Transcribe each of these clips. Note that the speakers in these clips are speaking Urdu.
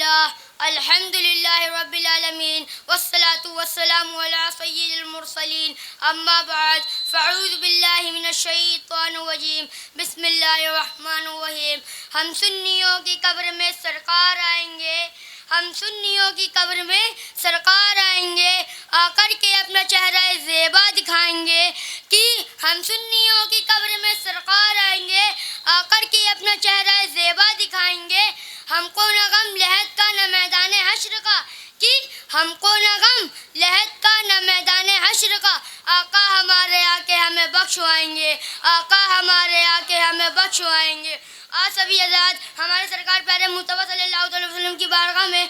لله الحمد لله رب العالمين والصلاة والسلام على سيد المرسلين أما بعد فأعوذ بالله من الشیطان الرجیم بسم اللہ الرحمن الرحیم. ہم سنیوں کی قبر میں سرکار آئیں گے، ہم سنیوں کی قبر میں سرکار آئیں گے، آ کر کے اپنا چہرہ زیبا دکھائیں گے کہ ہم سنیوں کی قبر میں سرکار آئیں گے، آ کر کے اپنا چہرہ زیبا دکھائیں گے. ہم کو نہ غم لحد کا نہ میدان حشر کا، کہ ہم کو نہ غم لحد کا نہ میدان حشر کا. آقا ہمارے آ کے ہمیں بخشوائیں گے، آقا ہمارے آ کے ہمیں بخشوائیں گے. آج سبھی حضرات ہمارے سرکار پیارے مصطفیٰ صلی اللہ علیہ وسلم کی بارگاہ میں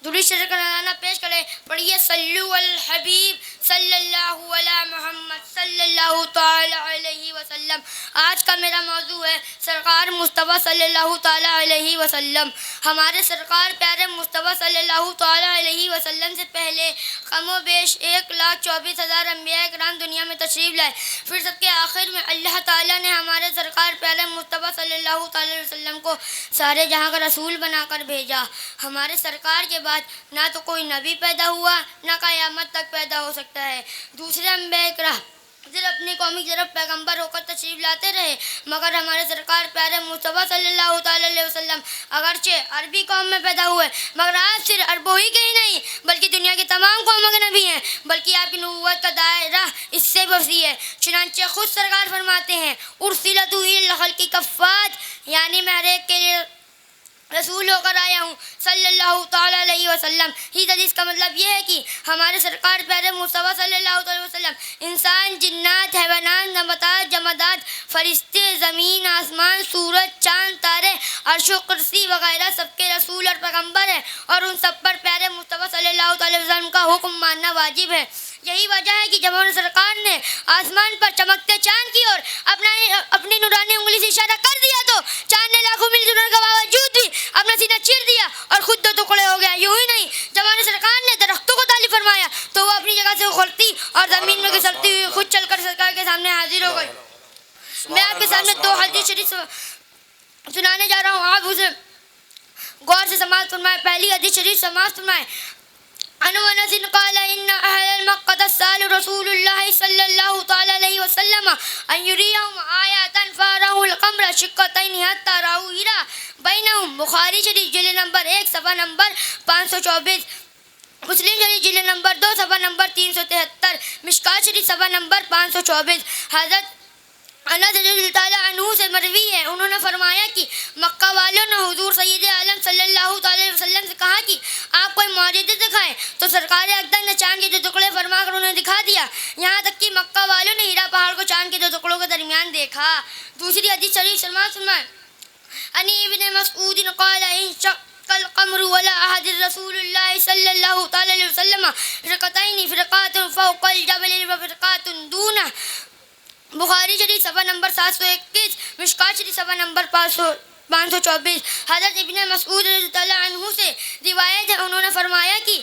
درود شریف کا نذرانہ پیش کریں. پڑھیے صلو علی الحبیب صلی اللہ علی محمد صلی اللہ تعالی علیہ وسلم. آج کا میرا موضوع ہے سرکار مصطفیٰ صلی اللہ تعالی علیہ وسلم. ہمارے سرکار پیارے مصطفیٰ صلی اللہ تعالی علیہ وسلم سے پہلے کم و بیش 1,24,000 انبیاء کرام دنیا میں تشریف لائے. پھر سب کے آخر میں اللہ تعالیٰ نے ہمارے سرکار پیارے مصطفیٰ صلی اللہ تعالی علیہ وسلم کو سارے جہاں کا رسول بنا کر بھیجا. ہمارے سرکار کے بعد نہ تو کوئی نبی پیدا ہوا نہ قیامت تک پیدا ہو سکتا ہے. دوسرے انبیاء کرام صرف اپنی قوم کی طرف پیغمبر ہو کر تشریف لاتے رہے، مگر ہمارے سرکار پیارے مصطفیٰ صلی اللہ تعالی علیہ وسلم اگرچہ عربی قوم میں پیدا ہوئے مگر آپ صرف عربوں ہی کے ہی نہیں بلکہ دنیا کی تمام قوموں کے نبی ہیں، بلکہ آپ کی نبوت کا دائرہ اس سے وسیع ہے. چنانچہ خود سرکار فرماتے ہیں ارسلت الی الخلق کفات، یعنی میں ہر ایک کے لیے رسول ہو کر آیا ہوں صلی اللہ تعالی علیہ وسلم. اس حدیث کا مطلب یہ ہے کہ ہمارے سرکار پیارے مصطفیٰ صلی اللہ علیہ وسلم انسان، جنات، حیوانات، نباتات، جمادات، فرشتے، زمین، آسمان، سورج، چاند، تارے، عرش و کرسی وغیرہ سب کے رسول اور پیغمبر ہیں، اور ان سب پر پیارے مصطفیٰ صلی اللہ علیہ وسلم کا حکم ماننا واجب ہے. یہی وجہ ہے کہ جب ہمارے سرکار نے آسمان پر چمکتے چاند کی اور اپنی نورانی انگلی سے اشارہ کر دیا تو چاند نے لاکھوں میل دور کے باوجود بھی اپنا سینہ چیر دیا اور خود دو ٹکڑے ہو گیا. یوں ہی نہیں، جب ہمارے سرکار نے درختوں کو تعلیم فرمایا تو وہ اپنی جگہ سے اکھڑتی اور زمین میں گھسرتی ہوئی خود چل کر سرکار کے سامنے حاضر ہو گئی. میں آپ کے سامنے 2 حدیث شریف سنانے جا رہا ہوں، آپ اسے غور سے سماعت فرمائیں. پہلی حدیث شریف سماعت فرمائیں. عن انس قال ان اهل مكة سألوا رسول الله صلى الله تعالى عليه وسلم ان يريهم آيات فاروا القمر شقتين حتى رأوا هلال بينهم. بخاری شریف جلد نمبر 1 صفحہ نمبر 524، مسلم شریف جلد نمبر 2 صفحہ نمبر 373، مشکات شریف صفحہ نمبر 524. حضرت انس رضی اللہ تعالیٰ عنہ سے مروی ہے، انہوں نے فرمایا کہ مکہ والوں نے حضور سید عالم صلی اللہ تعالی علیہ وسلم سے کہا کہ آپ کوئی معجزہ دکھائیں، تو سرکار اقدس نے چاند کے 2 ٹکڑے فرما کر انہیں دکھا دیا، یہاں تک کہ مکہ والوں نے ہیرا پہاڑ کو چاند کے 2 ٹکڑوں کے درمیان دیکھا. دوسری حدیث شریف سماعت فرمائیں. عن ابن مسعود قال انشق القمر ولا احد رسول اللہ صلی اللہ تعالی علیہ وسلم فرقتين فرقات فوق الجبل وفرقات دونه. بخاری شریف صفحہ نمبر 721، مشکات شریف صفحہ نمبر 524. حضرت ابن مسعود رضی اللہ عنہ سے روایت ہے، انہوں نے فرمایا کہ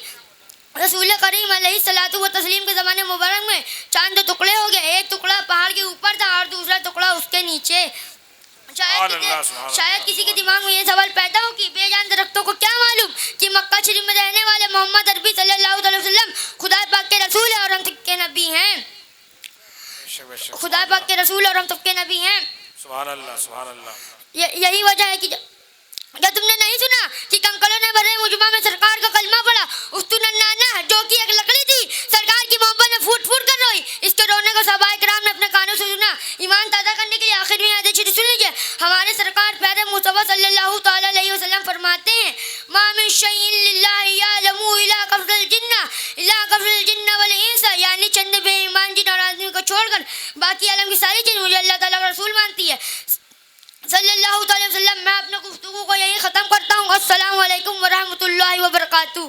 رسول کریم علیہ الصلوۃ والتسلیم کے زمانے مبارک میں چاند 2 ٹکڑے ہو گئے، ایک ٹکڑا پہاڑ کے اوپر تھا اور دوسرا ٹکڑا اس کے نیچے. شاید کسی کے دماغ میں یہ سوال پیدا ہو کہ بے جان درختوں کو کیا معلوم کہ مکہ شریف میں رہنے والے محمد عربی صلی اللہ علیہ وسلم خدا پاک کے رسول ہیں اور ہم سب کے نبی ہیں. خدا پاک کے رسول اور ہم سب کے نبی ہیں. سبحان اللہ سبحان اللہ. یہی وجہ ہے کہ کیا تم نے نہیں سنا کہ کنکڑوں نے بڑے مجمع میں سرکار کا کلمہ پڑھا؟ استنانا جو کہ ایک لکڑی تھی سرکار کی محبت میں پھوٹ پھوٹ کر روئی، اس کے رونے کو صحابہ کرام نے اپنے کانوں سے سنا. ایمان تازہ کرنے کے لیے آخر میں حدیث شریف سن لیجیے. ہمارے سرکار پیارے مصطفیٰ صلی اللہ تعالی علیہ وسلم فرماتے ہیں ما من شیء للہ یعلم الا کفر الجن والانس، یعنی چند بے ایمان جن اور آدمی کو چھوڑ کر باقی عالم کی ساری چیز مجھے اللہ تعالیٰ کا رسول مانتی ہے صلی اللہ تعالی وسلم. میں اپنے گفتگو کو یہیں ختم کرتا ہوں. السلام علیکم ورحمۃ اللہ وبرکاتہ.